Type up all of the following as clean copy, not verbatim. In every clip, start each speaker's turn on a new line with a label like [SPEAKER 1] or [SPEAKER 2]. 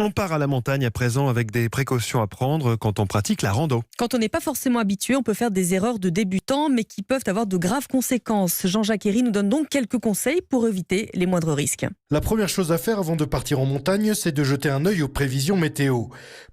[SPEAKER 1] on part à la montagne à présent avec des précautions à prendre quand on pratique la rando.
[SPEAKER 2] Quand on n'est pas forcément habitué, on peut faire des erreurs de débutant, mais qui peuvent avoir de graves conséquences. Jean-Jacques Herry nous donne donc quelques conseils pour éviter les moindres risques.
[SPEAKER 3] La première chose à faire avant de partir en montagne, c'est de jeter un œil aux prévisions météo.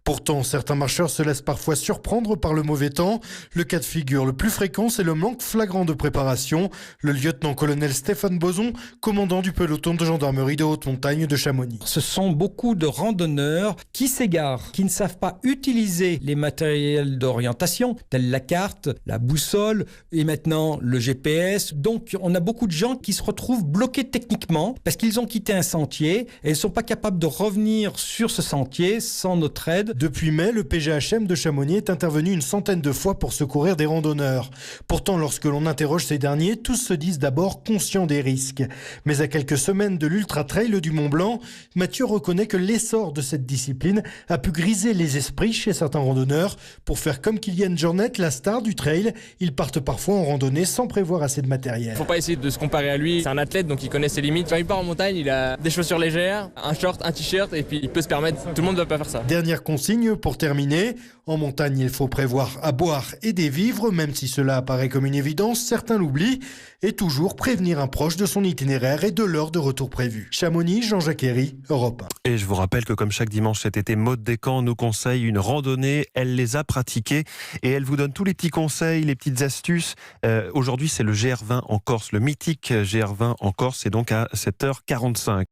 [SPEAKER 3] Pourtant, certains marcheurs se laissent parfois surprendre par le mauvais temps. Le cas de figure le plus fréquent, c'est le manque flagrant de préparation. Le lieutenant-colonel Stéphane Boson, commandant du peloton de gendarmerie de haute montagne de Chamonix.
[SPEAKER 4] Ce sont beaucoup de randonneurs qui s'égarent, qui ne savent pas utiliser les matériels d'orientation, tels la carte, la boussole et maintenant le GPS. Donc, on a beaucoup de gens qui se retrouvent bloqués techniquement parce qu'ils ont quitté un sentier et ils ne sont pas capables de revenir sur ce sentier sans notre aide.
[SPEAKER 3] Depuis mai, le PGHM de Chamonix est intervenu une centaine de fois pour secourir des randonneurs. Pourtant, lorsque l'on interroge ces derniers, tous se disent d'abord conscients des risques. Mais à quelques semaines de l'Ultra-Trail du Mont-Blanc, Mathieu reconnaît que l'essor de cette discipline a pu griser les esprits chez certains randonneurs. Pour faire comme Kylian Jornet, la star du trail, ils partent parfois en randonnée sans prévoir assez de matériel.
[SPEAKER 5] Faut pas essayer de se comparer à lui, c'est un athlète donc il connaît ses limites. Quand il part en montagne, il a des chaussures légères, un short, un t-shirt et puis il peut se permettre, tout le monde ne va pas faire ça.
[SPEAKER 3] Dernière consigne pour terminer, en montagne il faut prévoir à boire et des vivres, même si cela apparaît comme une évidence, certains l'oublient, et toujours prévenir un proche de son itinéraire et de l'heure de retour prévue. Chamonix, Jean-Jacques Herry, Europe 1.
[SPEAKER 1] Et je vous rappelle que comme chaque dimanche cet été, Maud Descamps nous conseille une randonnée. Elle les a pratiquées et elle vous donne tous les petits conseils, les petites astuces. Aujourd'hui, c'est le GR20 en Corse, le mythique GR20 en Corse, c'est donc à 7h45.